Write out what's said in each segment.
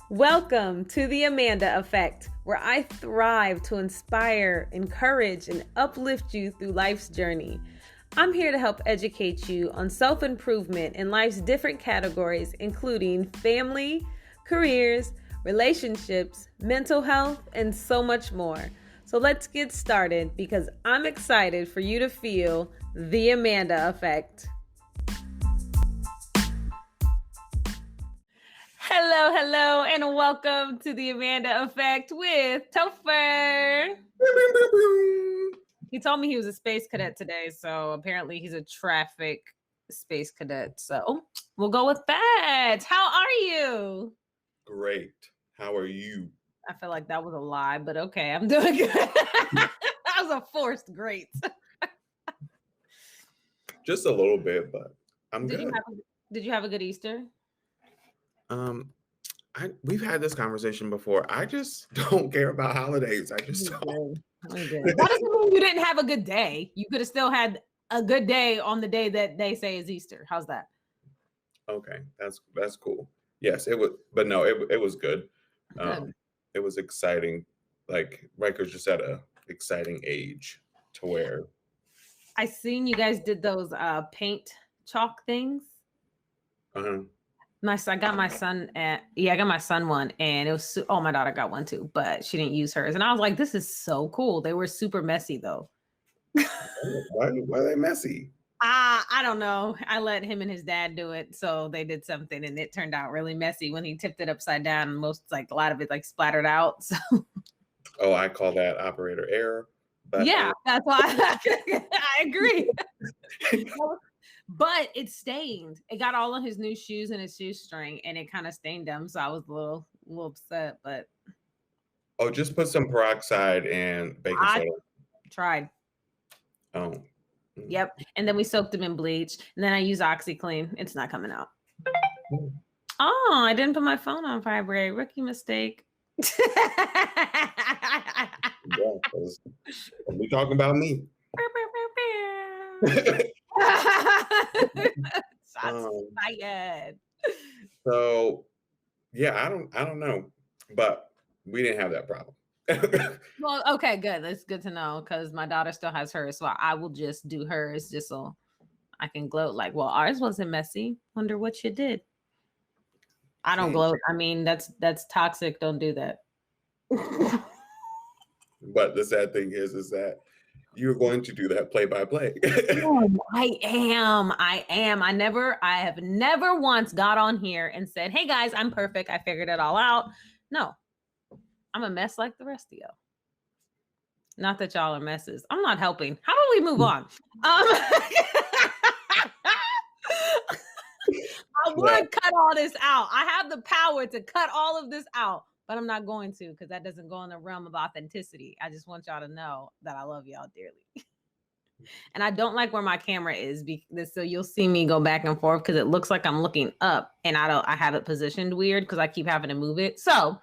Welcome to the Amanda Effect, where I thrive to inspire, encourage, and uplift you through life's journey. I'm here to help educate you on self-improvement in life's different categories, including family, careers, relationships, mental health, and so much more. So let's get started because I'm excited for you to feel the Amanda Effect. Hello, and welcome to the Amanda Effect with Topher. He told me he was a space cadet today, so apparently he's a traffic space cadet. So we'll go with that. How are you? Great. How are you? I feel like that was a lie, but okay, I'm doing good. That was a forced great. Just a little bit, but I'm good. Did you have a good Easter? We've had this conversation before. I just don't care about holidays. I just don't. That doesn't mean you didn't have a good day. You could have still had a good day on the day that they say is Easter. How's that? Okay, that's cool. Yes, it was, but no, it was good. It was exciting. Like Riker's just at a exciting age to where. I seen you guys did those paint chalk things. Nice. I got my son one, and it was my daughter got one too, but she didn't use hers. And I was like, this is so cool. They were super messy though. Why are they messy? I don't know. I let him and his dad do it, so they did something, and it turned out really messy when he tipped it upside down. And a lot of it splattered out. So. Oh, I call that operator error. But, yeah, that's why I agree. But it stained. It got all of his new shoes and his shoestring, and it kind of stained them. So I was a little upset. But just put some peroxide and baking soda. Tried. Oh. Yep. And then we soaked them in bleach, and then I use OxyClean. It's not coming out. Oh, I didn't put my phone on vibrate. Rookie mistake. We talking about me. So yeah, I don't know, but we didn't have that problem. Well, okay, good. That's good to know because my daughter still has hers, so I will just do hers just so I can gloat. Like, well, ours wasn't messy. Wonder what you did. I don't gloat. I mean, that's toxic. Don't do that. But the sad thing is that you're going to do that play by play. I am. I have never once got on here and said, hey guys, I'm perfect. I figured it all out. No, I'm a mess like the rest of y'all. Not that y'all are messes. I'm not helping. How do we move on? I would cut all this out. I have the power to cut all of this out, but I'm not going to because that doesn't go in the realm of authenticity. I just want y'all to know that I love y'all dearly. And I don't like where my camera is so you'll see me go back and forth because it looks like I'm looking up and I have it positioned weird because I keep having to move it. So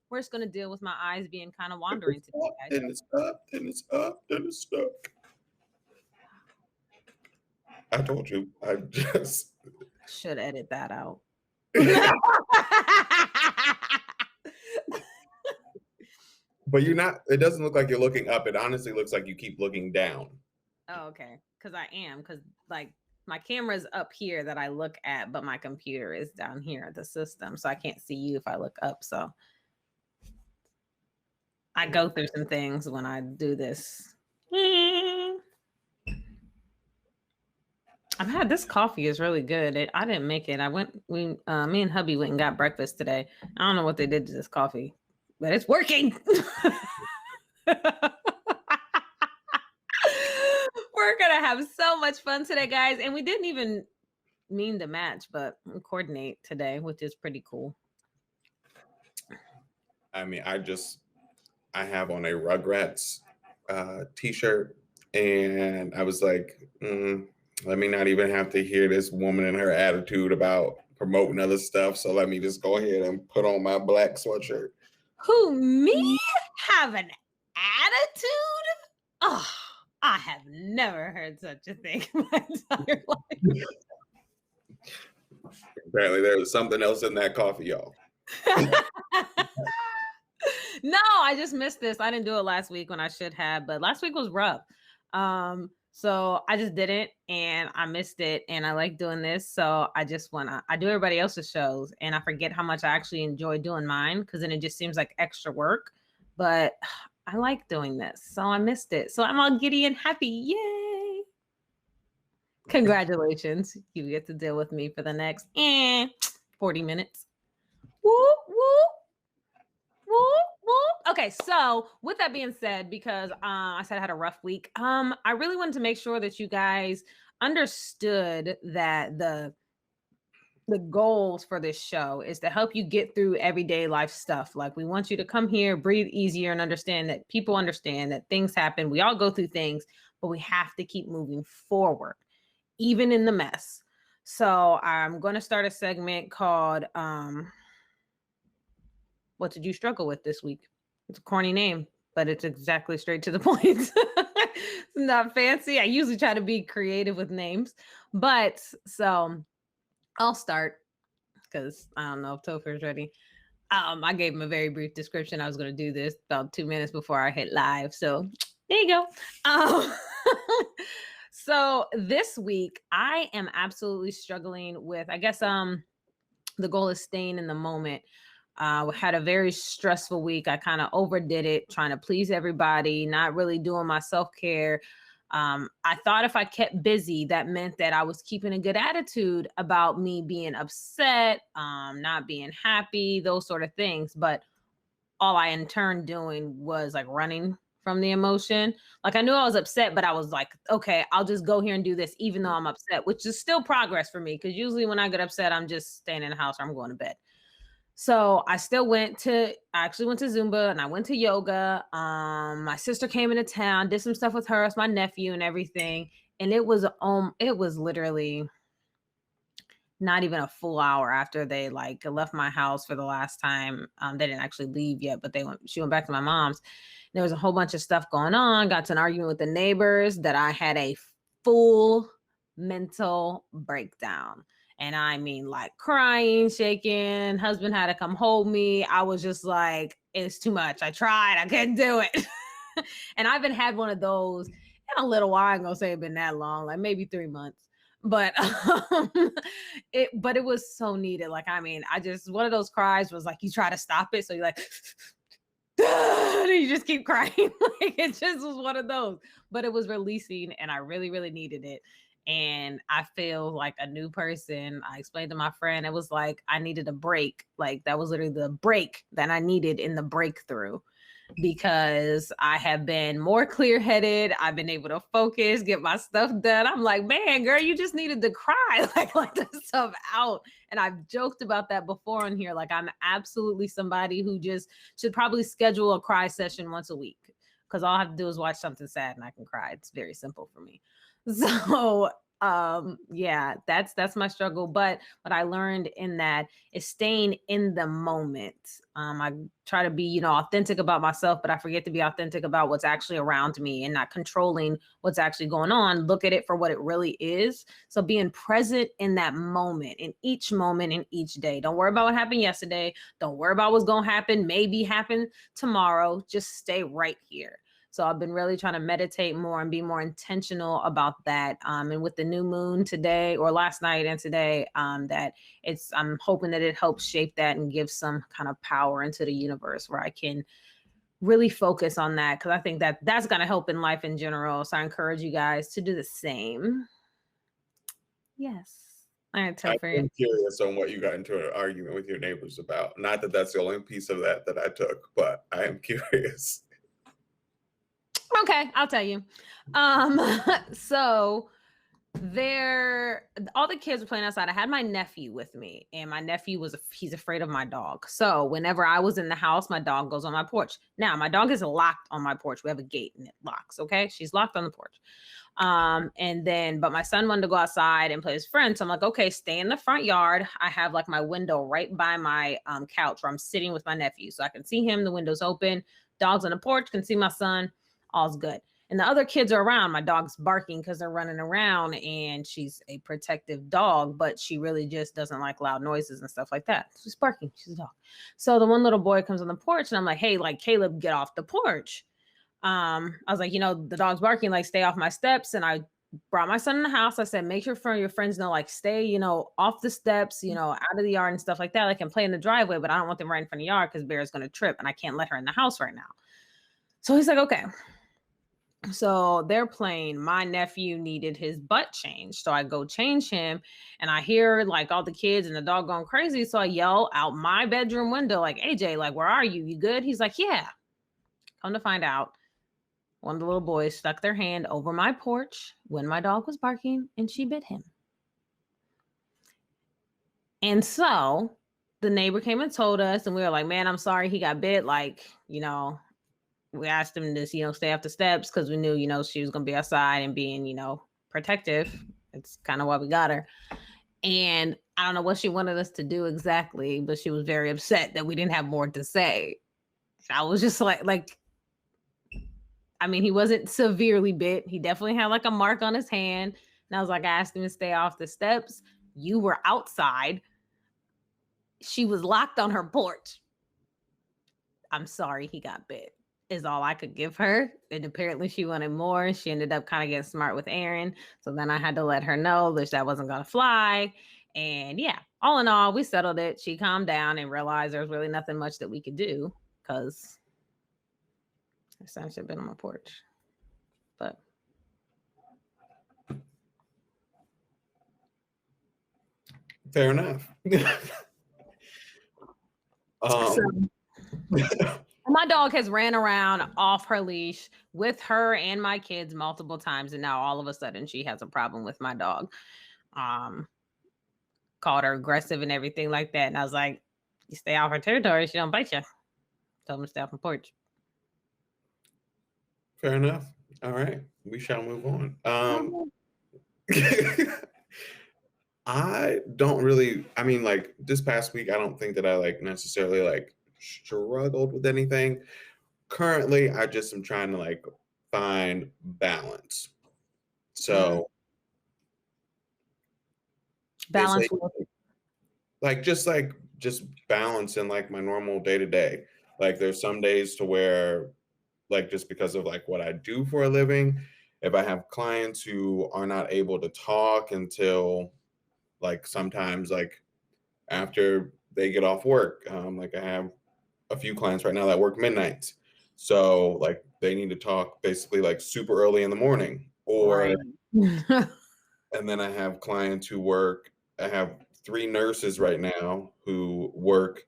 we're just going to deal with my eyes being kind of wandering today, guys. And it's up, and it's up, and it's stuck. I told you. I just should edit that out. But you're not. It doesn't look like you're looking up. It honestly looks like you keep looking down. Oh, okay. Because I am. Because my camera's up here that I look at, but my computer is down here at the system, so I can't see you if I look up. So I go through some things when I do this. I've had this coffee is really good. I didn't make it. Me and hubby went and got breakfast today. I don't know what they did to this coffee, but it's working. We're going to have so much fun today, guys. And we didn't even mean to match, but we coordinate today, which is pretty cool. I mean, I have on a Rugrats t-shirt, and I was like, let me not even have to hear this woman and her attitude about promoting other stuff. So let me just go ahead and put on my black sweatshirt. Who, me have an attitude? Oh, I have never heard such a thing in my entire life. Apparently, there was something else in that coffee, y'all. No, I just missed this. I didn't do it last week when I should have, but last week was rough. So I just didn't and I missed it. And I like doing this. So I just I do everybody else's shows and I forget how much I actually enjoy doing mine because then it just seems like extra work. But I like doing this. So I missed it. So I'm all giddy and happy. Yay. Congratulations. You get to deal with me for the next 40 minutes. Whoop, whoop. Whoop, whoop. Okay, so with that being said, because I said I had a rough week, I really wanted to make sure that you guys understood that the goals for this show is to help you get through everyday life stuff. Like we want you to come here, breathe easier, and understand that people understand that things happen. We all go through things, but we have to keep moving forward, even in the mess. So I'm going to start a segment called what did you struggle with this week? It's a corny name, but it's exactly straight to the point. It's not fancy. I usually try to be creative with names, but so I'll start because I don't know if Topher is ready. I gave him a very brief description. I was going to do this about 2 minutes before I hit live. So there you go. So this week I am absolutely struggling with, I guess, the goal is staying in the moment. Had a very stressful week. I kind of overdid it, trying to please everybody, not really doing my self-care. I thought if I kept busy, that meant that I was keeping a good attitude about me being upset, not being happy, those sort of things. But all I in turn doing was like running from the emotion. Like I knew I was upset, but I was like, okay, I'll just go here and do this, even though I'm upset, which is still progress for me. Because usually when I get upset, I'm just staying in the house or I'm going to bed. So I actually went to Zumba and I went to yoga. My sister came into town, did some stuff with her, it's my nephew and everything. And it was literally not even a full hour after they like left my house for the last time. They didn't actually leave yet, but she went back to my mom's. There was a whole bunch of stuff going on, got to an argument with the neighbors that I had a full mental breakdown. And I mean, like crying, shaking, husband had to come hold me. I was just like, it's too much. I tried, I couldn't do it. And I haven't had one of those in a little while. I ain't gonna say it's been that long, like maybe 3 months. But it was so needed. Like, I mean, one of those cries was like, you try to stop it. So you're like, and you just keep crying. Like it just was one of those, but it was releasing and I really, really needed it. And I feel like a new person. I explained to my friend, it was like I needed a break. Like that was literally the break that I needed in the breakthrough because I have been more clear-headed. I've been able to focus, get my stuff done. I'm like, man, girl, you just needed to cry, like let that stuff out. And I've joked about that before on here. Like I'm absolutely somebody who just should probably schedule a cry session once a week because all I have to do is watch something sad and I can cry. It's very simple for me. So yeah, that's my struggle. But what I learned in that is staying in the moment. I try to be, authentic about myself, but I forget to be authentic about what's actually around me and not controlling what's actually going on. Look at it for what it really is. So being present in that moment, in each day. Don't worry about what happened yesterday. Don't worry about what's going to happen, maybe happen tomorrow. Just stay right here. So I've been really trying to meditate more and be more intentional about that. And with the new moon today or last night and today, I'm hoping that it helps shape that and give some kind of power into the universe where I can really focus on that. Cause I think that that's going to help in life in general. So I encourage you guys to do the same. Yes. I'm curious on what you got into an argument with your neighbors about. Not that that's the only piece of that I took, but I am curious. Okay, I'll tell you. So all the kids were playing outside. I had my nephew with me, and my nephew he's afraid of my dog. So whenever I was in the house, my dog goes on my porch. Now my dog is locked on my porch. We have a gate and it locks. Okay, she's locked on the porch. But my son wanted to go outside and play with his friends. So I'm like, okay, stay in the front yard. I have like my window right by my couch where I'm sitting with my nephew, so I can see him. The window's open. Dog's on the porch. Can see my son. All's good. And the other kids are around. My dog's barking because they're running around, and she's a protective dog, but she really just doesn't like loud noises and stuff like that. She's barking. She's a dog. So the one little boy comes on the porch, and I'm like, hey, like, Caleb, get off the porch. I was like, the dog's barking, like, stay off my steps. And I brought my son in the house. I said, make sure your friends know, like, stay, off the steps, out of the yard and stuff like that. I can play in the driveway, but I don't want them right in front of the yard because Bear's going to trip and I can't let her in the house right now. So he's like, okay. So they're playing. My nephew needed his butt changed. So I go change him and I hear like all the kids and the dog going crazy. So I yell out my bedroom window, like, AJ, like, where are you? You good? He's like, yeah. Come to find out, one of the little boys stuck their hand over my porch when my dog was barking and she bit him. And so the neighbor came and told us, and we were like, man, I'm sorry he got bit. Like, we asked him to, stay off the steps because we knew, she was going to be outside and being, protective. It's kind of why we got her. And I don't know what she wanted us to do exactly, but she was very upset that we didn't have more to say. I was just like, I mean, he wasn't severely bit. He definitely had like a mark on his hand. And I was like, I asked him to stay off the steps. You were outside. She was locked on her porch. I'm sorry he got bit, is all I could give her. And apparently she wanted more. She ended up kind of getting smart with Aaron. So then I had to let her know that wasn't going to fly. And yeah, all in all, we settled it. She calmed down and realized there was really nothing much that we could do because her son should have been on my porch. But fair enough. My dog has ran around off her leash with her and my kids multiple times, and now all of a sudden she has a problem with my dog. Called her aggressive and everything like that, and I was like, "You stay off her territory, she don't bite you." Told him to stay off the porch. Fair enough. All right, we shall move on. I don't really. I mean, like this past week, I don't think that I like necessarily like struggled with anything. Currently, I just am trying to like find balance. So balance, like just balance in like my normal day to day. Like there's some days to where, like just because of like what I do for a living, if I have clients who are not able to talk until like sometimes like after they get off work, like I have a few clients right now that work midnights. So like they need to talk basically like super early in the morning or right. And then I have clients who work, I have 3 nurses right now who work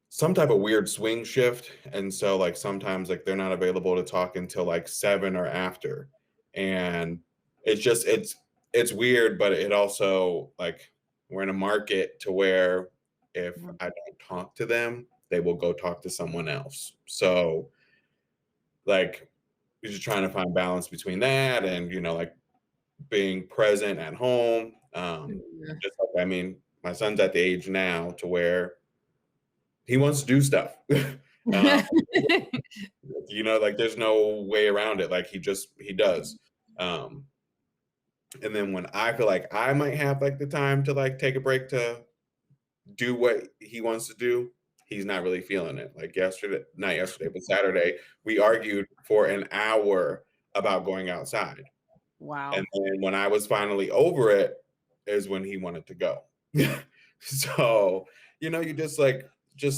some type of weird swing shift. And so like sometimes like they're not available to talk until like 7 or after. And it's just it's weird, but it also like we're in a market to where if I don't talk to them, they will go talk to someone else. So like you're just trying to find balance between that and like being present at home. Just like, I mean, my son's at the age now to where he wants to do stuff. Like there's no way around it. Like he does. And then when I feel like I might have like the time to like take a break to do what he wants to do, he's not really feeling it. Like not yesterday, but Saturday, we argued for an hour about going outside. Wow. And then when I was finally over it is when he wanted to go. So, you just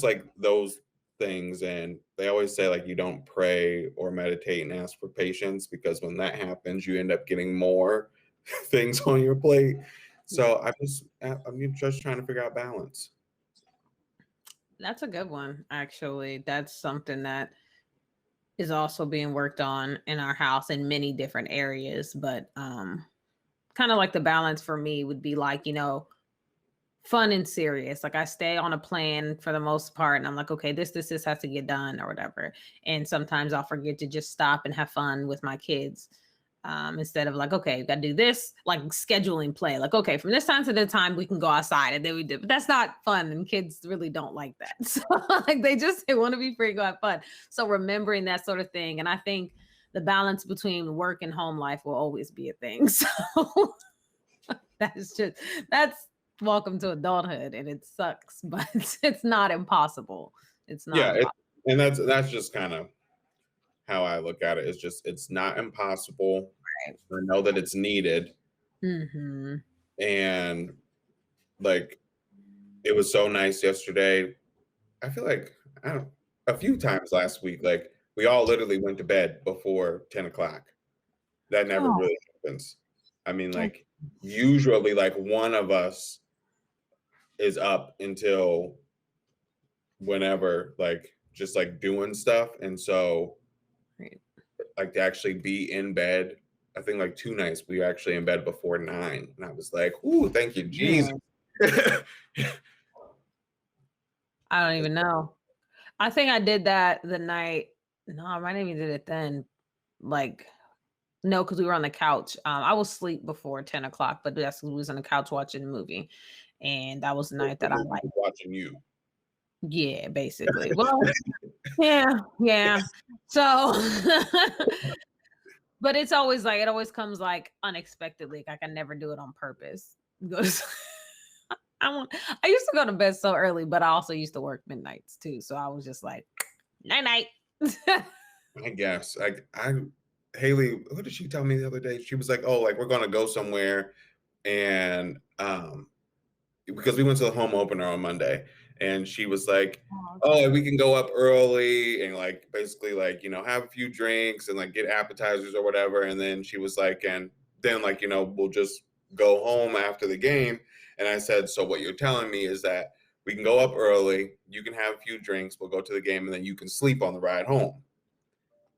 like those things. And they always say like you don't pray or meditate and ask for patience because when that happens, you end up getting more things on your plate. So I'm just trying to figure out balance. That's a good one, actually. That's something that is also being worked on in our house in many different areas. But kind of like the balance for me would be like, fun and serious. Like I stay on a plan for the most part and I'm like, okay, this has to get done or whatever. And sometimes I'll forget to just stop and have fun with my kids. Instead of like, okay, got to do this, like scheduling play. Like, okay, from this time to the time we can go outside and then we do. But that's not fun and kids really don't like that. So like they want to be free, go have fun. So remembering that sort of thing. And I think the balance between work and home life will always be a thing. So that's welcome to adulthood, and it sucks, but it's not impossible. It's not impossible. And that's just kind of how I look at it. It's not impossible. Right. I know that it's needed. Mm-hmm. And like, it was so nice yesterday. I feel like a few times last week, like we all literally went to bed before 10 o'clock. That never really happens. I mean, like usually like one of us is up until whenever, like just like doing stuff. And so like to actually be in bed, I think like 2 nights we were actually in bed before 9. And I was like, ooh, thank you, Jesus. I don't even know. I think I did that the night. No, I might even did it then. Like, no, because we were on the couch. I was asleep before 10 o'clock, but that's we was on the couch watching a movie. And that was the night that I like watching you. Yeah, basically. Well, yeah. So but it's always like it always comes like unexpectedly. Like I never do it on purpose. I used to go to bed so early, but I also used to work midnights too. So I was just like, night. I guess. Haley, what did she tell me the other day? She was like, oh, like we're gonna go somewhere, and because we went to the home opener on Monday, and she was like, oh, we can go up early and like basically like, you know, have a few drinks and like get appetizers or whatever. And then she was like, and then like, you know, we'll just go home after the game. And I said, so what you're telling me is that we can go up early, you can have a few drinks, we'll go to the game, and then you can sleep on the ride home.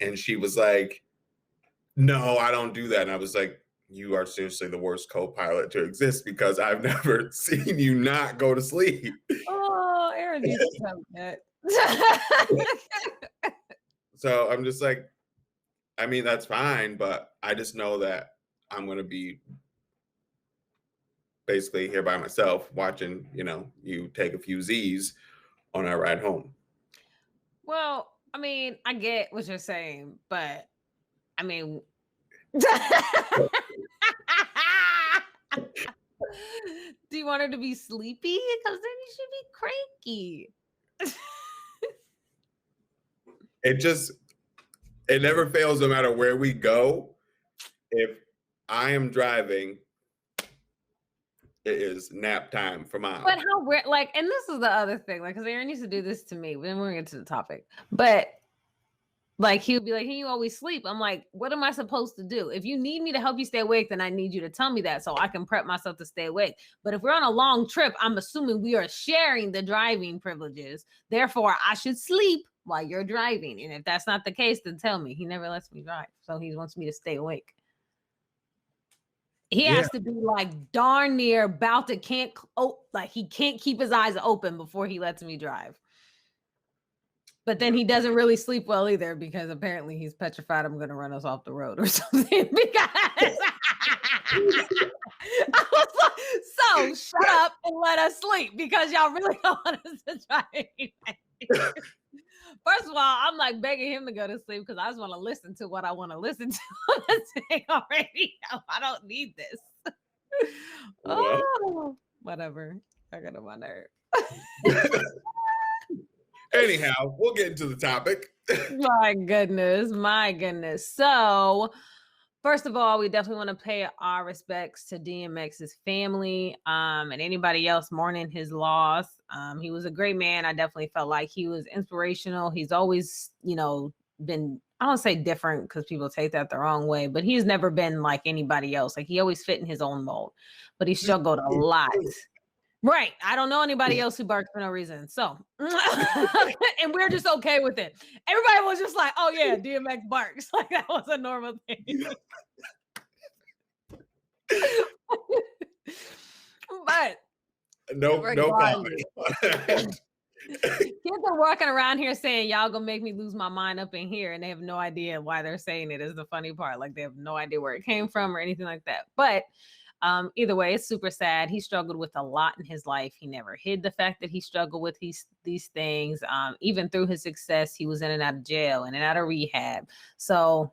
And she was like, no, I don't do that. And I was like, you are seriously the worst co-pilot to exist because I've never seen you not go to sleep. Oh, Aaron, you just have that. So I'm just like, I mean, that's fine, but I just know that I'm going to be basically here by myself watching, you know, you take a few Z's on our ride home. Well, I mean, I get what you're saying, but I mean, do you want her to be sleepy? Because then you should be cranky. It never fails, no matter where we go. If I am driving, it is nap time for mom. But how weird, like, and this is the other thing, like, because Aaron used to do this to me. Then we're gonna get to the topic, but like he would be like, "Hey, you always sleep." I'm like, "What am I supposed to do? If you need me to help you stay awake, then I need you to tell me that so I can prep myself to stay awake. But if we're on a long trip, I'm assuming we are sharing the driving privileges. Therefore, I should sleep while you're driving. And if that's not the case, then tell me." He never lets me drive, so he wants me to stay awake. He has to be like darn near about to like he can't keep his eyes open before he lets me drive. But then he doesn't really sleep well either because apparently he's petrified I'm going to run us off the road or something. Because I was like, so shut up and let us sleep because y'all really don't want us to drive. First of all, I'm like begging him to go to sleep because I just want to listen to what I want to listen to on the already. I don't need this. Oh, whatever. I got on my nerve. Anyhow, we'll get into the topic. My goodness. So, first of all, we definitely want to pay our respects to DMX's family and anybody else mourning his loss. He was a great man. I definitely felt like he was inspirational. He's always, you know, been, I don't say different because people take that the wrong way, but he's never been like anybody else. Like he always fit in his own mold, but he struggled a lot. Right. I don't know anybody else who barks for no reason. So, and we're just okay with it. Everybody was just like, oh yeah, DMX barks. Like that was a normal thing. But no comment. Kids are walking around here saying y'all gonna make me lose my mind up in here, and they have no idea why they're saying it is the funny part. Like they have no idea where it came from or anything like that. But either way, it's super sad. He struggled with a lot in his life. He never hid the fact that he struggled with these things. Even through his success, he was in and out of jail, in and out of rehab. So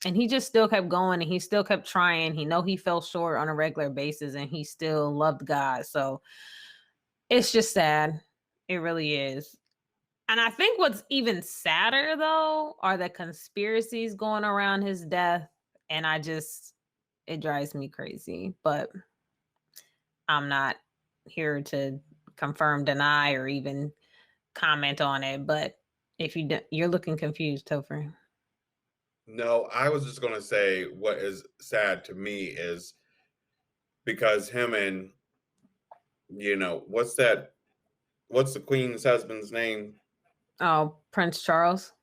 And he just still kept going and he still kept trying. He know he fell short on a regular basis and he still loved God. So it's just sad. It really is. And I think what's even sadder though are the conspiracies going around his death. And it drives me crazy. But I'm not here to confirm, deny, or even comment on it. But if you're looking confused, Topher. No, I was just going to say what is sad to me is because him and, what's the queen's husband's name? Oh, Prince Charles.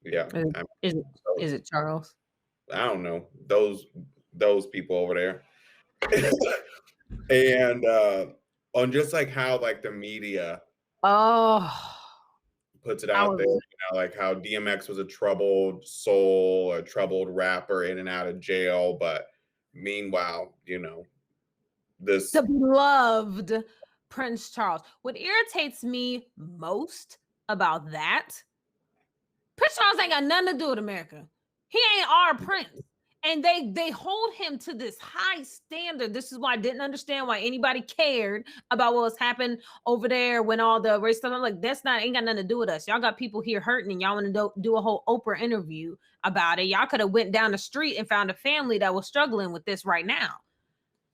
Yeah. Is, I, is it so, is it Charles? I don't know. Those people over there. And on just like how like the media Oh, puts it I out there, was like how DMX was a troubled soul, a troubled rapper in and out of jail, but meanwhile, this the beloved Prince Charles. What irritates me most about that, Prince Charles ain't got nothing to do with America. He ain't our prince. And they hold him to this high standard. This is why I didn't understand why anybody cared about what was happening over there when all the race stuff. I'm like, ain't got nothing to do with us. Y'all got people here hurting, and y'all want to do a whole Oprah interview about it. Y'all could have went down the street and found a family that was struggling with this right now.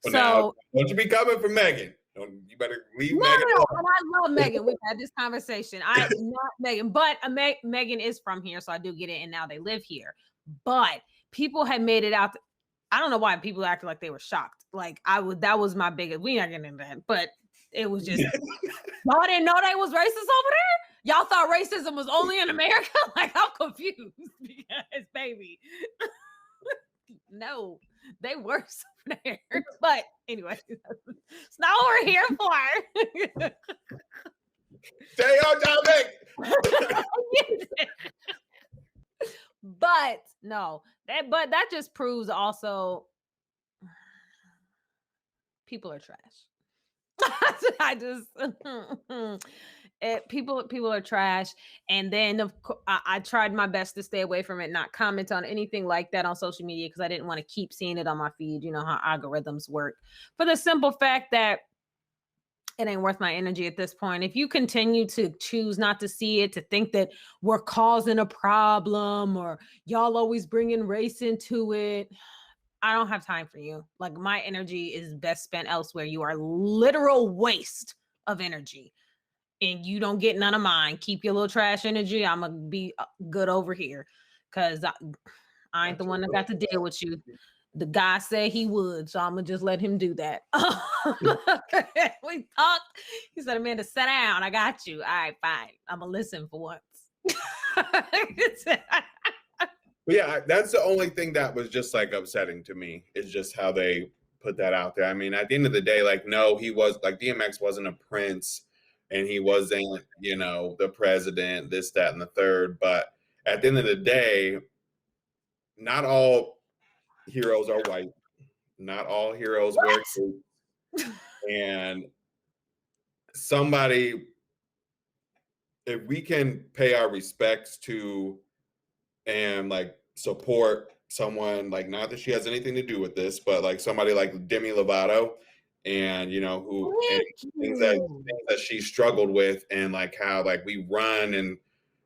But now, So don't you be coming for Megan. You better leave no, Megan no, no. alone. And I love Megan. We've had this conversation. I not Megan, but Megan is from here, so I do get it. And now they live here. But people had made it out. I don't know why people acted like they were shocked. Like that was my biggest. We not getting into that, but it was just y'all didn't know they was racist over there. Y'all thought racism was only in America. Like I'm confused because baby, no, they were over there. But anyway, it's not what we're here for. Stay on topic. But no, that just proves also people are trash. I just people are trash. And then I tried my best to stay away from it, not comment on anything like that on social media because I didn't want to keep seeing it on my feed. You know how algorithms work. For the simple fact that it ain't worth my energy at this point. If you continue to choose not to see it, to think that we're causing a problem or y'all always bringing race into it, I don't have time for you. Like my energy is best spent elsewhere. You are literal waste of energy and you don't get none of mine. Keep your little trash energy. I'm going to be good over here because I ain't the one that got to deal with you. The guy said he would, so I'm gonna just let him do that. We talked. He said, Amanda, sit down. I got you. All right, fine. I'm gonna listen for once. Yeah, that's the only thing that was just like upsetting to me is just how they put that out there. I mean, at the end of the day, like, no, he was like DMX wasn't a prince and he wasn't, the president, this, that, and the third. But at the end of the day, not all heroes are white. Not all heroes wear capes. And if we can pay our respects to and like support someone like not that she has anything to do with this, but like somebody like Demi Lovato, and who and things that she struggled with, and like how like we run and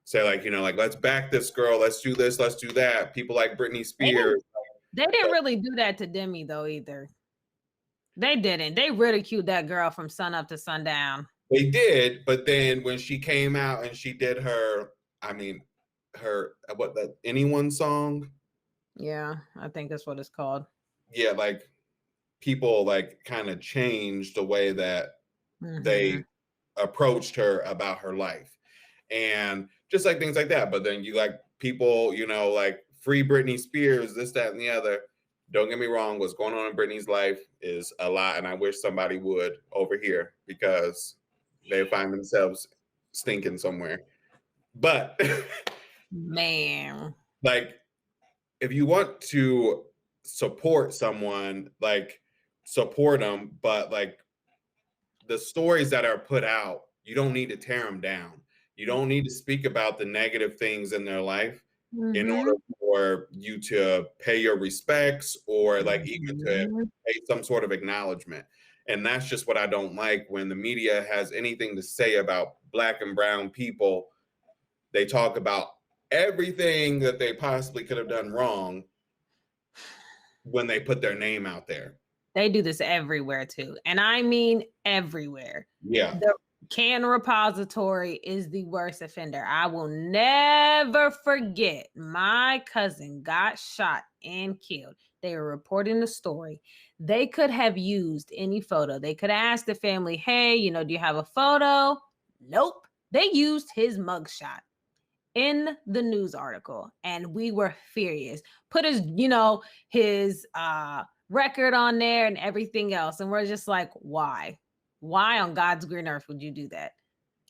say like like let's back this girl, let's do this, let's do that. People like Britney Spears. They didn't really do that to Demi though either. They didn't. They ridiculed that girl from sun up to sundown. They did, but then when she came out and she did her that Anyone song. Yeah, I think that's what it's called. Yeah, like people like kind of changed the way that they approached her about her life and just like things like that. But then you like people, like free Britney Spears, this, that, and the other. Don't get me wrong, what's going on in Britney's life is a lot, and I wish somebody would over here because they find themselves stinking somewhere. But man, like if you want to support someone, like support them, but like the stories that are put out, you don't need to tear them down. You don't need to speak about the negative things in their life. in Mm-hmm. order for you to pay your respects or like even to Mm-hmm. pay some sort of acknowledgement. And that's just what I don't like when the media has anything to say about Black and brown people. They talk about everything that they possibly could have done wrong when they put their name out there. They do this everywhere too. And I mean everywhere. Yeah. The can repository is the worst offender. I will never forget my cousin got shot and killed. They were reporting the story. They could have used any photo. They could have asked the family, hey, do you have a photo? Nope. They used his mugshot in the news article, and we were furious. Put his record on there and everything else, and we're just like, why on God's green earth would you do that?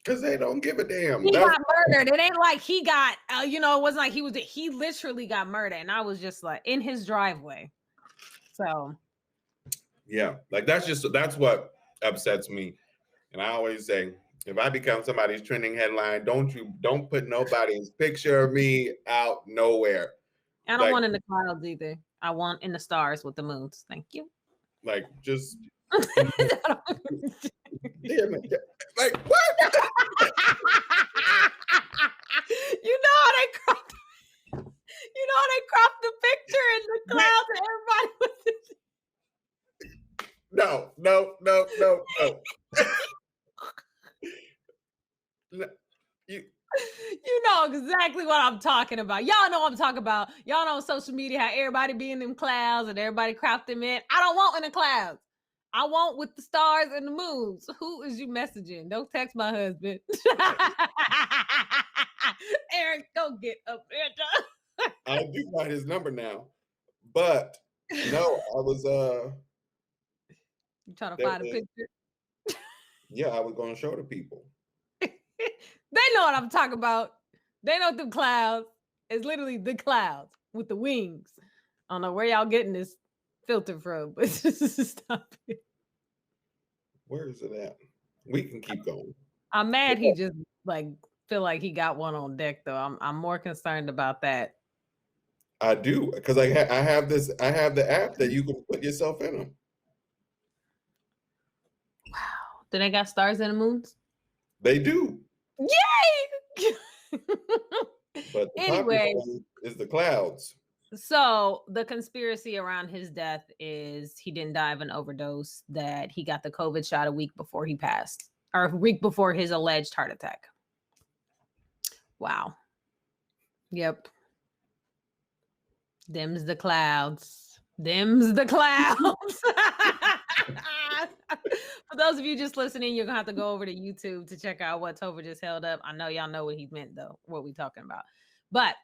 Because they don't give a damn. He got murdered. It ain't like he got it wasn't like he literally got murdered, and I was just like in his driveway. So yeah, like that's what upsets me. And I always say, if I become somebody's trending headline, don't put nobody's picture of me out nowhere. I don't want in the clouds either. I want in the stars with the moons. Thank you. Like just damn it. Like what? You know how they cropped the picture in the clouds and everybody was No. You know exactly what I'm talking about. Y'all know what I'm talking about. Y'all know on social media how everybody be in them clouds and everybody crop them in. I don't want in the clouds. I want with the stars and the moons. Who is you messaging? Don't text my husband. Eric, go get up there. I do got his number now. But no, I was You trying to find a picture? Yeah, I was gonna show the people. They know what I'm talking about. They know the clouds. It's literally the clouds with the wings. I don't know where y'all getting this filter from, but stop it. Where is it at? We can keep going. I'm mad he just feel like he got one on deck though. I'm more concerned about that. I do, because I have the app that you can put yourself in them. Wow. Do they got stars and the moons? They do. Yay! But anyway, is the clouds. So the conspiracy around his death is he didn't die of an overdose, that he got the COVID shot a week before he passed, or a week before his alleged heart attack. Wow. Yep. Them's the clouds. Them's the clouds. For those of you just listening, you're gonna have to go over to YouTube to check out what Topher just held up. I know y'all know what he meant though, what we talking about. But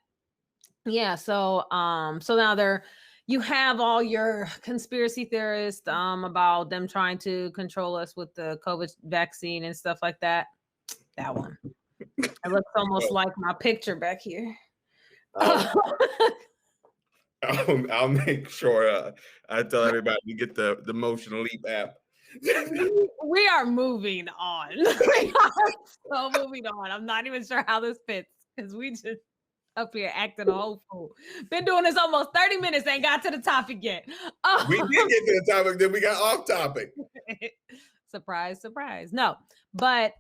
yeah, so now you have all your conspiracy theorists about them trying to control us with the COVID vaccine and stuff like that. That one. It looks almost like my picture back here. I'll make sure I tell everybody to get the Motion Leap app. We are moving on. We are so moving on. I'm not even sure how this fits because we just up here acting a whole fool. Been doing this almost 30 minutes, ain't got to the topic yet. We did get to the topic, then we got off topic. Surprise. No, but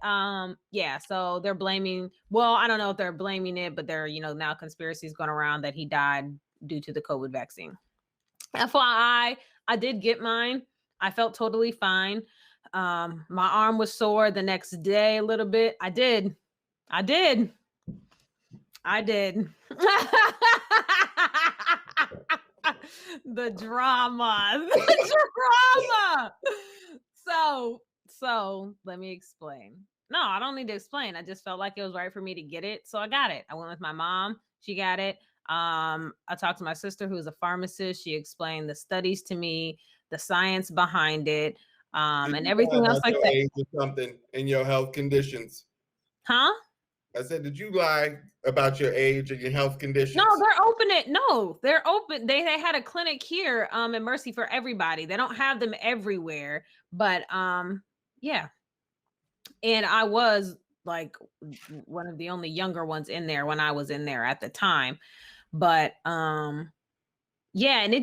yeah, so they're blaming, well, I don't know if they're blaming it, but they're, now conspiracies going around that he died due to the COVID vaccine. FYI, I did get mine. I felt totally fine. My arm was sore the next day a little bit. I did. The drama. So let me explain. No, I don't need to explain. I just felt like it was right for me to get it. So I got it. I went with my mom. She got it. I talked to my sister, who is a pharmacist. She explained the studies to me, the science behind it, and everything else like that. Age or something in your health conditions. Huh? I said, did you lie about your age and your health conditions? No, they're open. They're open. They had a clinic here in Mercy for everybody. They don't have them everywhere, but yeah. And I was like one of the only younger ones in there when I was in there at the time. But yeah, and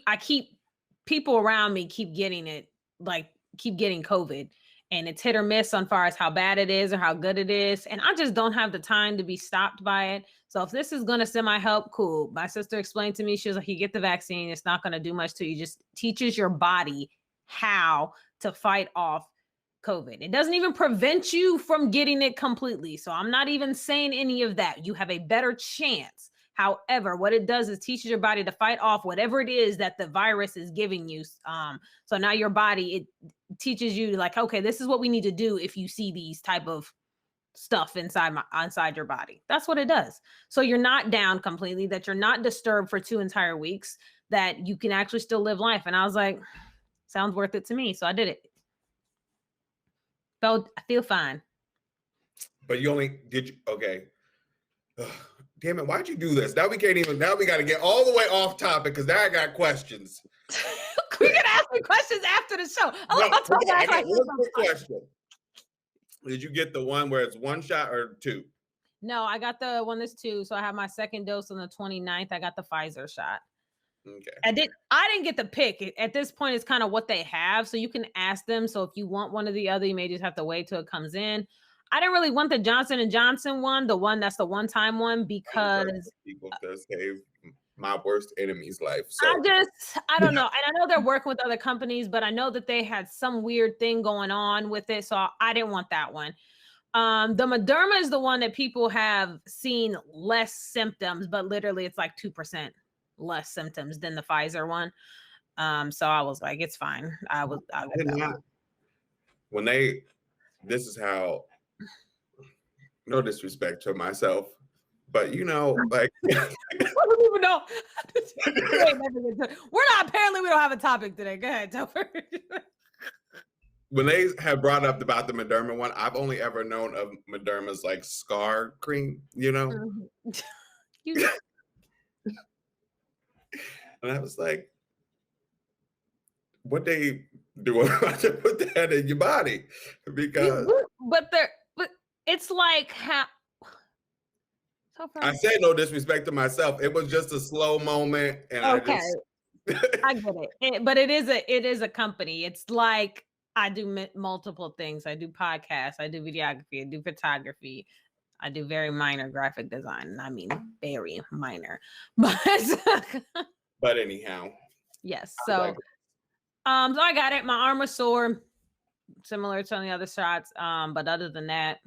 I keep people around me keep getting it, like keep getting COVID. And it's hit or miss on far as how bad it is or how good it is. And I just don't have the time to be stopped by it. So if this is going to semi help, cool. My sister explained to me, she was like, you get the vaccine, it's not going to do much to you. Just teaches your body how to fight off COVID. It doesn't even prevent you from getting it completely. So I'm not even saying any of that. You have a better chance. However, what it does is teaches your body to fight off whatever it is that the virus is giving you. So now your body, it teaches you like, okay, this is what we need to do if you see these type of stuff inside your body. That's what it does. So you're not down completely, that you're not disturbed for 2 entire weeks, that you can actually still live life. And I was like, sounds worth it to me. So I did it. I feel fine. But you only did you okay. Damn it, why'd you do this? Now we got to get all the way off topic because now I got questions. We can ask me questions after the show. I got one quick question. Did you get the one where it's 1 shot or 2? No, I got the one that's 2. So I have my second dose on the 29th. I got the Pfizer shot. Okay. I didn't get the pick. At this point, it's kind of what they have. So you can ask them. So if you want one or the other, you may just have to wait till it comes in. I didn't really want the Johnson & Johnson one, the one that's the one-time one, because people to save my worst enemy's life. So I don't know. And I know they're working with other companies, but I know that they had some weird thing going on with it. So I didn't want that one. The Moderna is the one that people have seen less symptoms, but literally it's like 2% less symptoms than the Pfizer one. So I was like, it's fine. This is how, no disrespect to myself, but like I don't even know. Apparently we don't have a topic today. Go ahead, Topher. When they have brought up about the Moderna one, I've only ever known of Moderna's like scar cream, Mm-hmm. And I was like, what they do about to put that in your body? Because but it's like how I say no disrespect to myself. It was just a slow moment, and okay. I get it. But it is a company. It's like I do multiple things. I do podcasts. I do videography. I do photography. I do very minor graphic design. I mean, very minor. But anyhow. Yes. So I got it. My arm was sore, similar to the other shots. But other than that,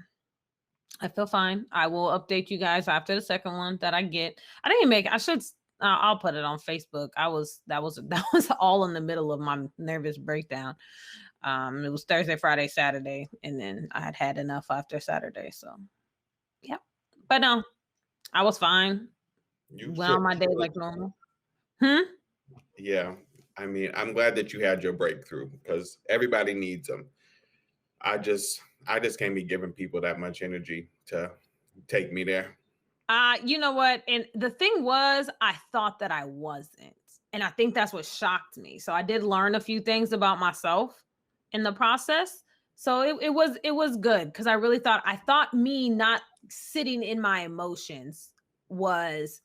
I feel fine. I will update you guys after the second one that I get. I'll put it on Facebook. That was all in the middle of my nervous breakdown. It was Thursday, Friday, Saturday, and then I had enough after Saturday. So, yeah. But no, I was fine. Went on my day like normal. Yeah. I mean, I'm glad that you had your breakthrough because everybody needs them. I just can't be giving people that much energy to take me there. You know what? And the thing was, I thought that I wasn't. And I think that's what shocked me. So I did learn a few things about myself in the process. So it was good because I thought me not sitting in my emotions was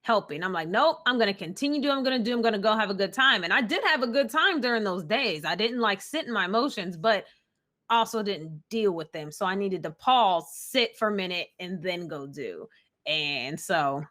helping. I'm like, nope, I'm going to continue doing, I'm going to go have a good time. And I did have a good time during those days. I didn't like sit in my emotions, but also didn't deal with them. So I needed to pause, sit for a minute, and then go do. And so,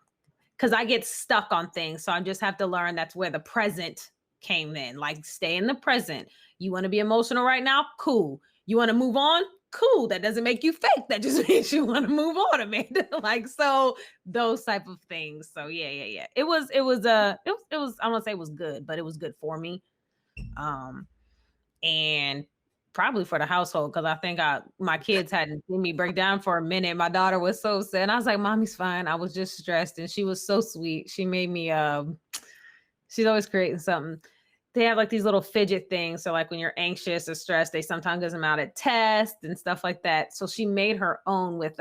because I get stuck on things. So I just have to learn that's where the present came in. Like, stay in the present. You want to be emotional right now? Cool. You want to move on? Cool. That doesn't make you fake. That just makes you want to move on, Amanda. Like, so those type of things. So yeah. It was, I want to say it was good, but it was good for me. And probably for the household, because I think my kids hadn't seen me break down for a minute. My daughter was so sad. And I was like, Mommy's fine. I was just stressed. And she was so sweet. She made me, she's always creating something. They have like these little fidget things. So like when you're anxious or stressed, they sometimes get them out at tests and stuff like that. So she made her own with,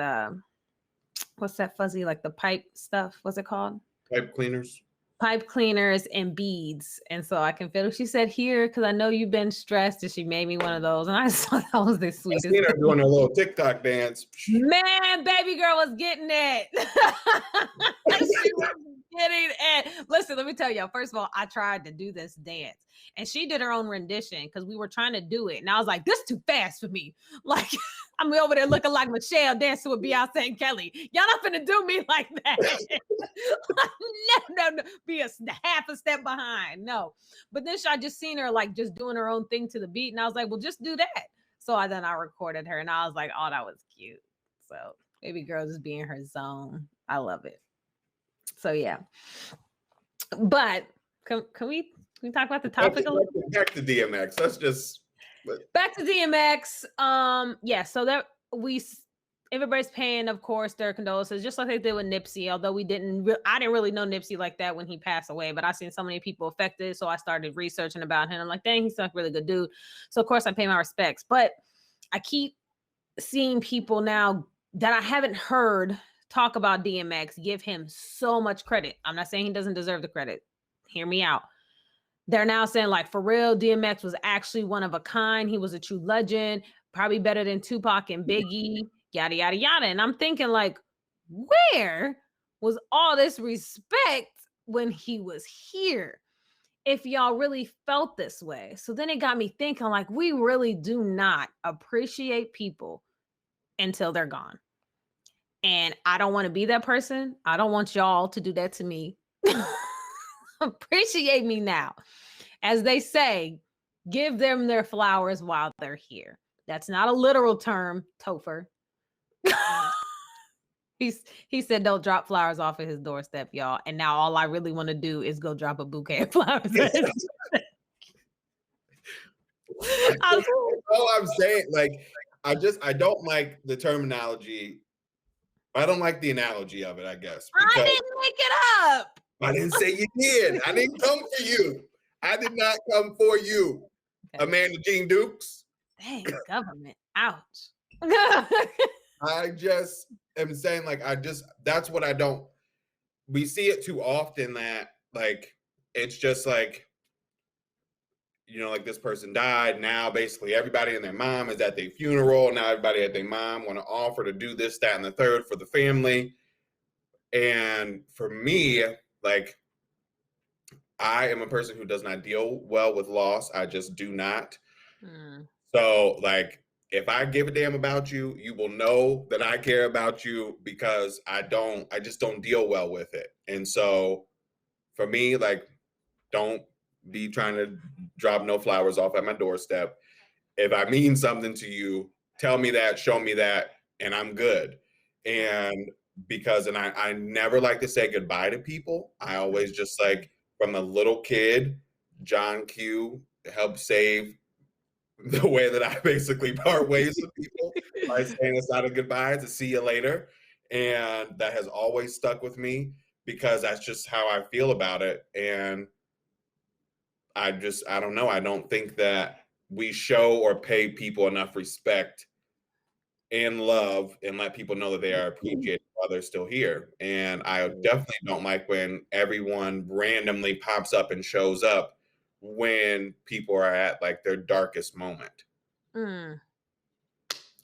what's that fuzzy, like the pipe stuff? What's it called? Pipe cleaners And beads. And so I can feel it. She said, here, because I know you've been stressed. And she made me one of those. And I just thought that was the sweetest. I seen her doing a little TikTok dance. Man, baby girl was getting it. She was kidding. And listen, let me tell you, first of all, I tried to do this dance and she did her own rendition because we were trying to do it. And I was like, this is too fast for me. Like, I'm over there looking like Michelle dancing with Beyonce and Kelly. Y'all not finna do me like that. No. Be half a step behind. No. But then I just seen her like just doing her own thing to the beat. And I was like, well, just do that. So I recorded her and I was like, oh, that was cute. So baby girl just be in her zone. I love it. So yeah. But can we talk about the topic a little bit? Back to DMX. Let's just back to DMX. Yeah, so that everybody's paying, of course, their condolences, just like they did with Nipsey. Although I didn't really know Nipsey like that when he passed away, but I seen so many people affected, so I started researching about him. I'm like, dang, he's a really good dude. So of course I pay my respects, but I keep seeing people now that I haven't heard talk about DMX give him so much credit. I'm not saying he doesn't deserve the credit. Hear me out. They're now saying like, for real, DMX was actually one of a kind. He was a true legend, probably better than Tupac and Biggie, yada, yada, yada. And I'm thinking like, where was all this respect when he was here? If y'all really felt this way. So then it got me thinking like, we really do not appreciate people until they're gone. And I don't want to be that person. I don't want y'all to do that to me. Appreciate me now. As they say, give them their flowers while they're here. That's not a literal term, Topher. He said don't drop flowers off at his doorstep, y'all. And now all I really want to do is go drop a bouquet of flowers. All I'm saying, like, I don't like the terminology. I don't like the analogy of it, I guess. I didn't make it up. I didn't say you did. I didn't come for you. I did not come for you. Okay. Amanda Jean Dukes. Dang, government. Ouch. I just am saying, like, that's what I don't. We see it too often that, like, it's just like, you know, like this person died. Now basically everybody and their mom is at their funeral. Now everybody at their mom want to offer to do this, that, and the third for the family. And for me, like, I am a person who does not deal well with loss. I just do not. So like, if I give a damn about you, you will know that I care about you because I just don't deal well with it. And so for me, like, don't be trying to drop no flowers off at my doorstep. If I mean something to you, tell me that, show me that, and I'm good. And because, and I never like to say goodbye to people. I always just like, from a little kid, John Q helped save the way that I basically part ways with people by saying it's not a goodbye, it's a see you later. And that has always stuck with me because that's just how I feel about it. And I don't know. I don't think that we show or pay people enough respect and love and let people know that they are appreciated while they're still here. And I definitely don't like when everyone randomly pops up and shows up when people are at like their darkest moment. I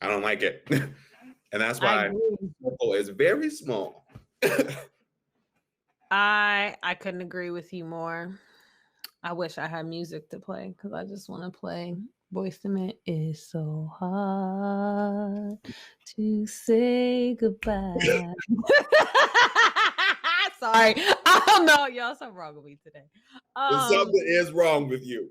don't like it. And that's why circle is very small. I couldn't agree with you more. I wish I had music to play because I just want to play Boyz II Men. It's so hard to say goodbye. Sorry. I don't know. Y'all, something wrong with me today. Something is wrong with you.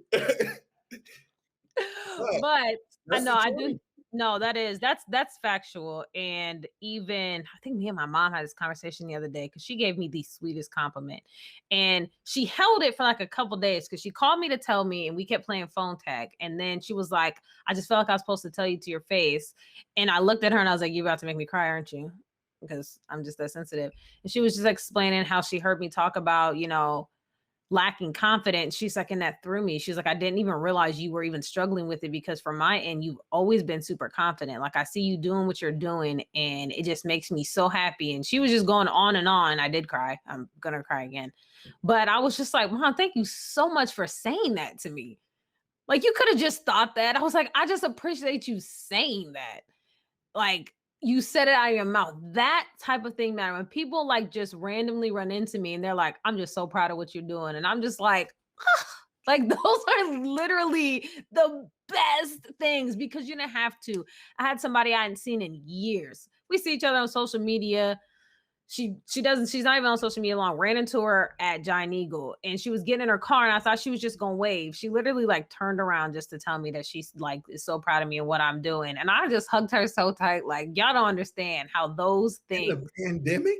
But I know I do. No, that's factual. And even I think me and my mom had this conversation the other day because she gave me the sweetest compliment. And she held it for like a couple days because she called me to tell me and we kept playing phone tag. And then she was like, I just felt like I was supposed to tell you to your face. And I looked at her and I was like, you're about to make me cry, aren't you? Because I'm just that sensitive. And she was just explaining how she heard me talk about, you know, lacking confidence. She's like, and that threw me. She's like, I didn't even realize you were even struggling with it because from my end, you've always been super confident. Like I see you doing what you're doing and it just makes me so happy. And she was just going on and on. I did cry. I'm going to cry again. But I was just like, Mom, thank you so much for saying that to me. Like you could have just thought that. I was like, I just appreciate you saying that. Like, you said it out of your mouth. That type of thing matter. When people like just randomly run into me and they're like, I'm just so proud of what you're doing. And I'm just like, like those are literally the best things because you didn't have to. I had somebody I hadn't seen in years. We see each other on social media. She's not even on social media long. Ran into her at Giant Eagle and she was getting in her car and I thought she was just gonna wave. She literally like turned around just to tell me that she's like is so proud of me and what I'm doing. And I just hugged her so tight. Like y'all don't understand how those In the things pandemic?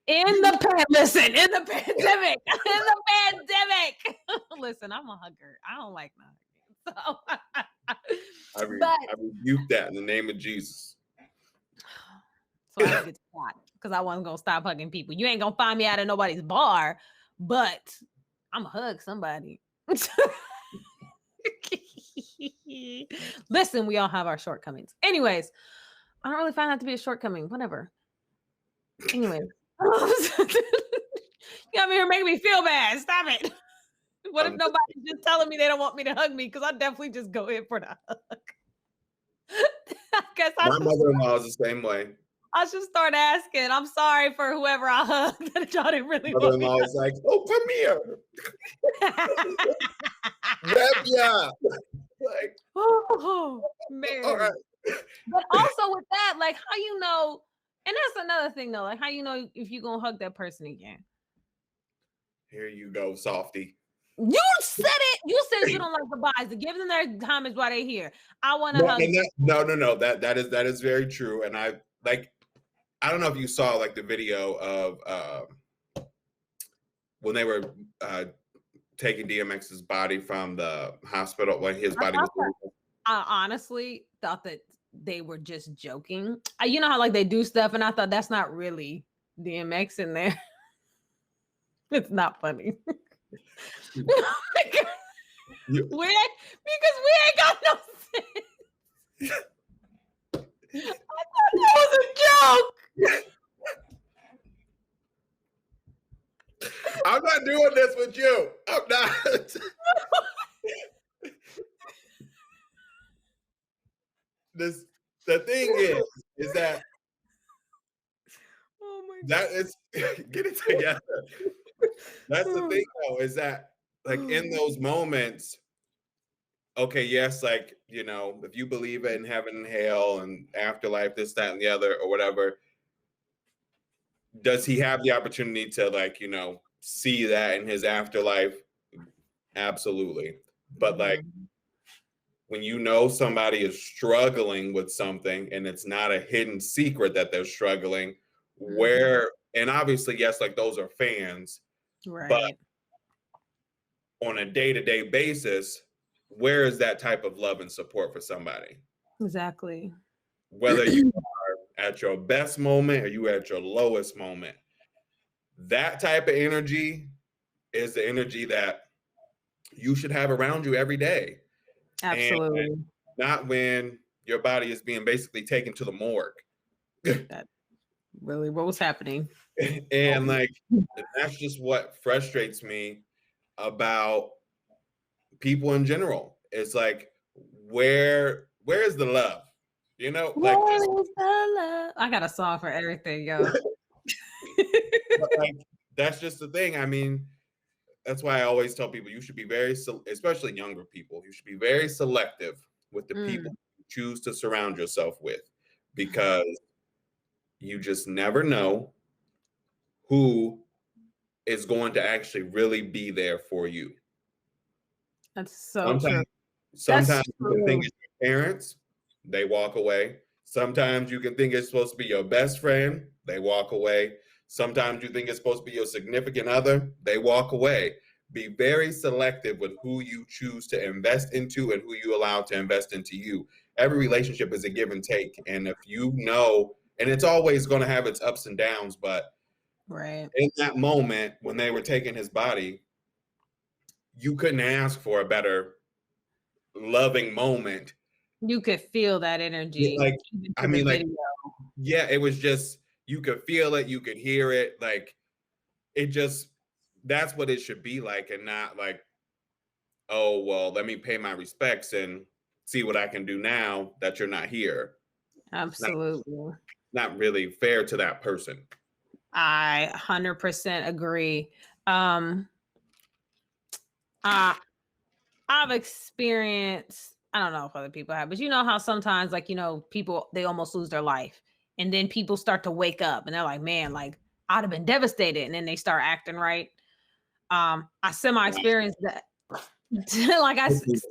in the listen, in the pandemic, in the pandemic. Listen, I'm a hugger. I don't like not hugging. So I rebuke that in the name of Jesus. so I had to get shot because I wasn't gonna stop hugging people. You ain't gonna find me out of nobody's bar, but I'm gonna hug somebody. Listen, we all have our shortcomings. Anyways, I don't really find that to be a shortcoming. Whatever. Anyway, you got me here making me feel bad. Stop it. What if nobody's just telling me they don't want me to hug me? Because I definitely just go in for the hug. I guess My mother-in-law is the same way. I should start asking. I'm sorry for whoever I hugged that y'all didn't really want me Mother-in-law is like, oh, come here. Grab ya. Like, oh, man. all right. But also with that, like how you know, and that's another thing though, like how you know if you're gonna hug that person again. Here you go, softy. You said it. You said you don't like the buys. To give them their time is why they're here. I want to hug. No. That is very true. And I don't know if you saw like the video of when they were taking DMX's body from the hospital when his body was. I honestly thought that they were just joking. You know how like they do stuff, and I thought that's not really DMX in there. It's not funny. Because we ain't got no sense. I thought that was a joke. I'm not doing this with you. I'm not. The thing is that oh my that is get it together. That's the thing though, is that like in those moments, okay, yes, like you know, if you believe in heaven and hell and afterlife, this, that, and the other, or whatever, does he have the opportunity to like, you know, see that in his afterlife? Absolutely. But like when you know somebody is struggling with something and it's not a hidden secret that they're struggling, where and obviously, yes, like those are fans, right. But on a day-to-day basis, where is that type of love and support for somebody? Exactly. Whether you are at your best moment or you at your lowest moment, that type of energy is the energy that you should have around you every day. Absolutely. And not when your body is being basically taken to the morgue. That really what was happening. And like that's just what frustrates me about people in general. It's like where is the love? You know, like where is the love? I got a song for everything, yo. like, that's just the thing. I mean, that's why I always tell people you should be very, especially younger people, you should be very selective with the people you choose to surround yourself with, because you just never know who is going to actually really be there for you. That's so true. Sometimes you can think it's your parents, they walk away. Sometimes you can think it's supposed to be your best friend, they walk away. Sometimes you think it's supposed to be your significant other, they walk away. Be very selective with who you choose to invest into and who you allow to invest into you. Every relationship is a give and take. And if you know, and it's always going to have its ups and downs, but in that moment when they were taking his body, you couldn't ask for a better loving moment. You could feel that energy. Like, I mean, like, yeah, it was just, you could feel it, you could hear it. Like, it just, that's what it should be like, and not like, oh, well, let me pay my respects and see what I can do now that you're not here. Absolutely. not really fair to that person. I 100% agree. Um, uh, I've experienced, I don't know if other people have, but you know how sometimes, like, people, they almost lose their life. And then people start to wake up and they're like, man, like, I'd have been devastated. And then they start acting right. I semi experienced that. Like,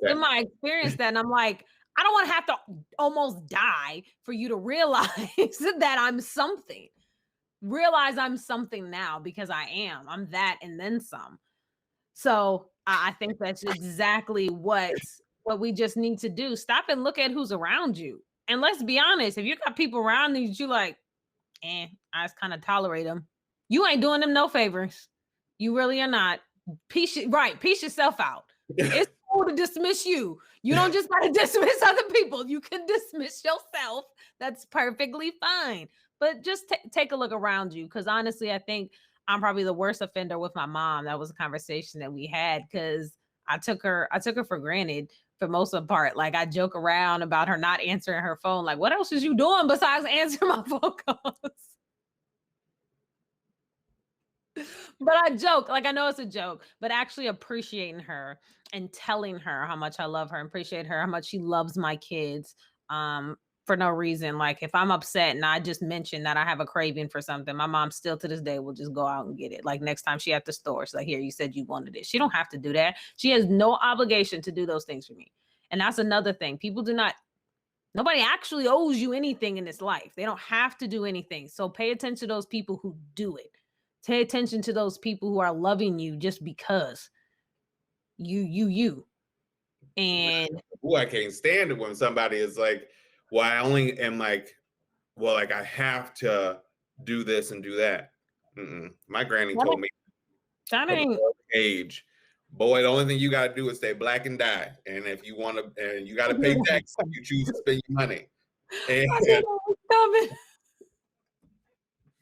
semi experienced that. And I'm like, I don't want to have to almost die for you to realize that I'm something. Realize I'm something now, because I am. I'm that and then some. So I think that's exactly what we just need to do. Stop and look at who's around you. And let's be honest, if you got people around you like, I just kind of tolerate them, you ain't doing them no favors. You really are not. Piece yourself out. It's cool to dismiss you. You don't just gotta dismiss other people. You can dismiss yourself. That's perfectly fine. But just take a look around you, because honestly, I think I'm probably the worst offender with my mom. That was a conversation that we had, because I took her for granted for most of the part. Like, I joke around about her not answering her phone. Like, what else is you doing besides answering my phone calls? But I joke, like, I know it's a joke, but actually appreciating her and telling her how much I love her and appreciate her, how much she loves my kids, for no reason. Like, if I'm upset and I just mention that I have a craving for something, my mom still to this day will just go out and get it. Like, next time she at the store, she's like, here, you said you wanted it. She don't have to do that. She has no obligation to do those things for me. And that's another thing. Nobody actually owes you anything in this life. They don't have to do anything. So pay attention to those people who do it. Pay attention to those people who are loving you just because you. And Ooh, I can't stand it when somebody is like, well, I only am like, well, like I have to do this and do that. My granny told me that from an ain't early age, boy, the only thing you got to do is stay black and die. And if you want to, and you got to pay tax if you choose to spend your money. And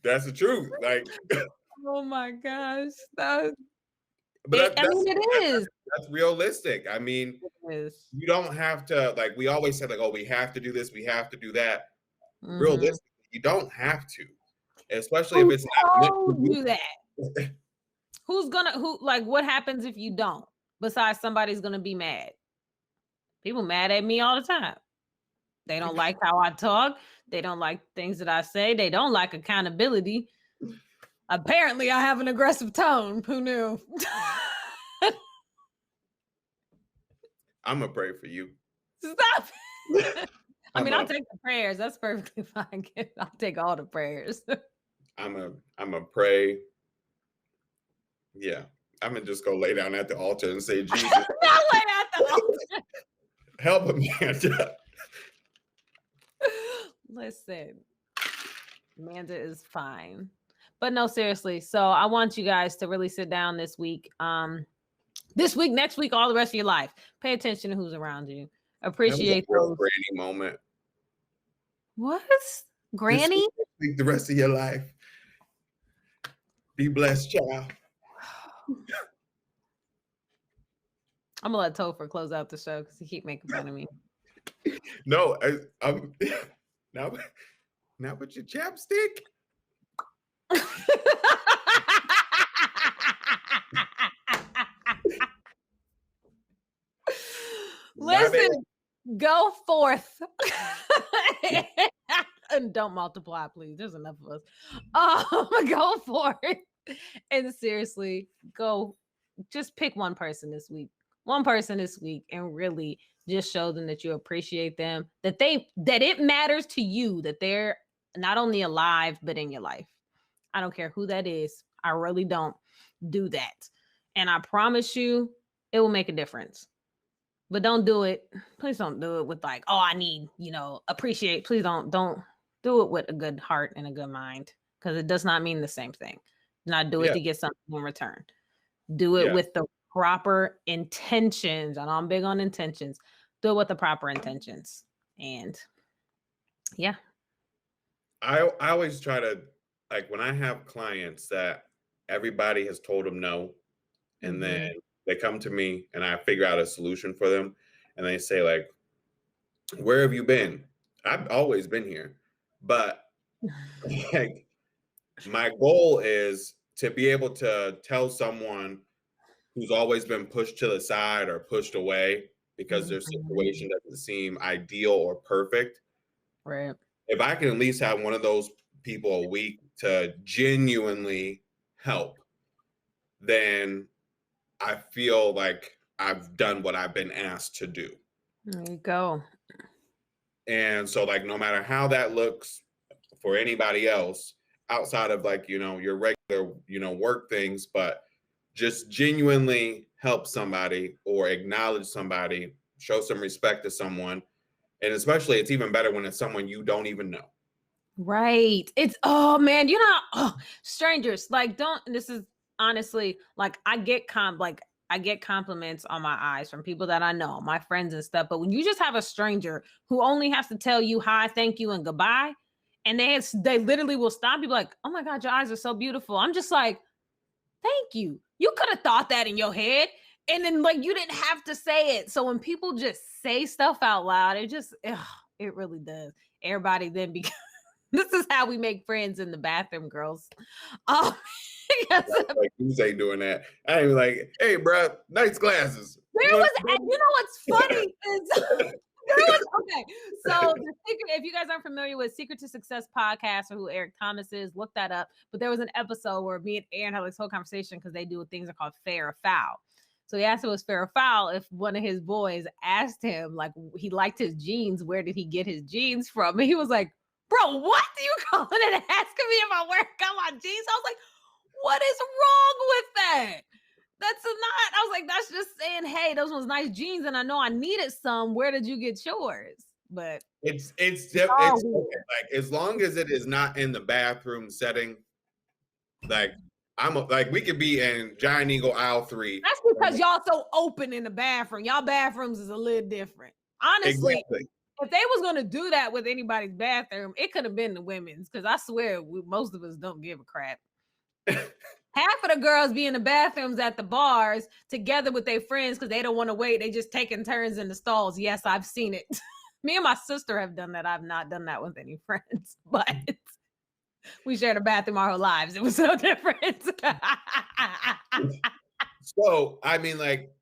that's the truth. Like, oh my gosh. but It is. That's realistic. I mean, you don't have to, like, we always say, like, oh, we have to do this, we have to do that. Realistically, you don't have to, especially if it's not meant to do that. What happens if you don't? Besides, somebody's gonna be mad. People mad at me all the time. They don't like how I talk. They don't like things that I say. They don't like accountability. Apparently, I have an aggressive tone. Who knew? I'm gonna pray for you. Stop. I mean, I'll take the prayers. That's perfectly fine. I'll take all the prayers. I'm a pray. Yeah, I'm gonna just go lay down at the altar and say, Jesus, not lay at the altar. Help Amanda. Listen, Amanda is fine. But no, seriously. So I want you guys to really sit down this week. Next week, all the rest of your life. Pay attention to who's around you. Appreciate those granny moment. What? Granny? The rest of your life. Be blessed, child. I'm gonna let Topher close out the show because he keep making fun of me. No, I'm now with your chapstick. Listen, go forth. And don't multiply, please. There's enough of us. Go forth. And seriously, just pick one person this week. And really just show them that you appreciate them, that it matters to you that they're not only alive, but in your life. I don't care who that is. I really don't. Do that. And I promise you, it will make a difference. But don't do it. Please don't do it with like, oh, I need, appreciate. Please don't do it with a good heart and a good mind, because it does not mean the same thing. Not do it to get something in return. Do it with the proper intentions. And I'm big on intentions. Do it with the proper intentions. And yeah. I always try to, like, when I have clients that everybody has told them no, and then they come to me and I figure out a solution for them, and they say, like, where have you been? I've always been here, but Like, my goal is to be able to tell someone who's always been pushed to the side or pushed away because their Mhm. situation doesn't seem ideal or perfect. Right. If I can at least have one of those people a week to genuinely help, then I feel like I've done what I've been asked to do. There you go. And so, like, no matter how that looks for anybody else outside of, like, your regular, work things, but just genuinely help somebody or acknowledge somebody, show some respect to someone. And especially, it's even better when it's someone you don't even know. Right. It's oh man, you know, strangers like don't. This is honestly like I get compliments on my eyes from people that I know, my friends and stuff. But when you just have a stranger who only has to tell you hi, thank you, and goodbye, and they literally will stop you like, oh my god, your eyes are so beautiful. I'm just like, thank you. You could have thought that in your head. And then like you didn't have to say it. So when people just say stuff out loud, it really does. Everybody then becomes this is how we make friends in the bathroom, girls. Um, because Like, who's ain't doing that? I ain't like, hey, bro, nice glasses. there You want was, and you know what's funny is there was okay. So the secret, if you guys aren't familiar with Secret to Success podcast or who Eric Thomas is, look that up. But there was an episode where me and Aaron had this whole conversation because they do things that are called fair or foul. So he asked if it was fair or foul if one of his boys asked him, like, he liked his jeans, where did he get his jeans from? And he was like, bro, what are you calling it asking me if I got my jeans? I was like, what is wrong with that? That's not, I was like, that's just saying, hey, those was nice jeans, and I know I needed some. Where did you get yours? But it's oh, like, as long as it is not in the bathroom setting, like, like, we could be in Giant Eagle aisle 3. that's because y'all so open in the bathroom. Y'all bathrooms is a little different. Honestly, Exactly. if they was gonna do that with anybody's bathroom, it could have been the women's, because I swear most of us don't give a crap. Half of the girls be in the bathrooms at the bars together with their friends because they don't want to wait. They just taking turns in the stalls. Yes, I've seen it. Me and my sister have done that. I've not done that with any friends, but we shared a bathroom our whole lives. It was so different. So, I mean, like,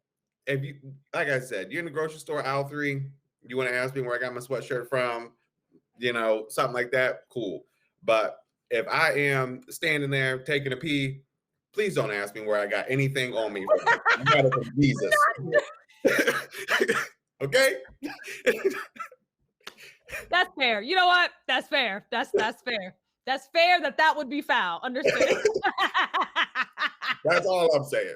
if you, like I said, you're in the grocery store aisle 3, you want to ask me where I got my sweatshirt from, something like that, cool. But if I am standing there taking a pee, please don't ask me where I got anything on me. I got it from Jesus. Okay? That's fair. You know what? That's fair. That's fair. That's fair that would be foul. Understood. That's all I'm saying.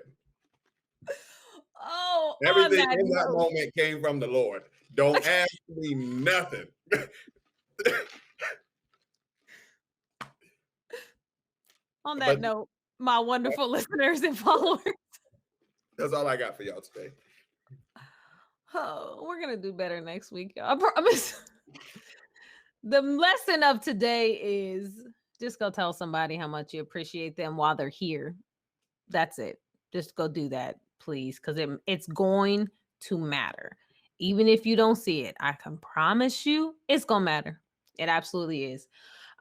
Oh, on Everything that in that note. moment came from the Lord. Don't ask me nothing. On that But note, my wonderful listeners and followers. that's all I got for y'all today. Oh, we're gonna do better next week. I promise. The lesson of today is just go tell somebody how much you appreciate them while they're here. That's it. Just go do that, please, because it's going to matter. Even if you don't see it, I can promise you it's gonna matter. It absolutely is.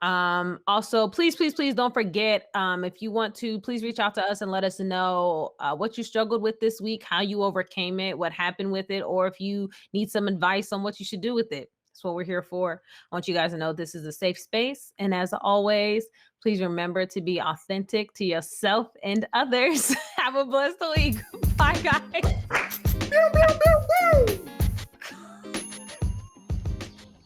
Also, please don't forget, if you want to, please reach out to us and let us know what you struggled with this week, how you overcame it, what happened with it, or if you need some advice on what you should do with it. That's what we're here for. I want you guys to know this is a safe space, and as always, please remember to be authentic to yourself and others. Have a blessed week. Bye, guys.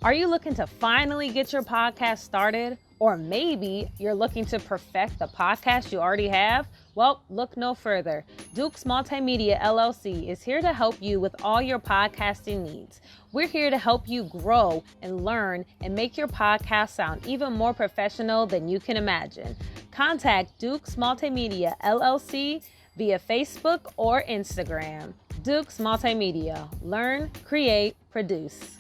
Are you looking to finally get your podcast started? Or maybe you're looking to perfect the podcast you already have? Well, look no further. Duke's Multimedia LLC is here to help you with all your podcasting needs. We're here to help you grow and learn and make your podcast sound even more professional than you can imagine. Contact Duke's Multimedia LLC via Facebook or Instagram. Duke's Multimedia. Learn, create, produce.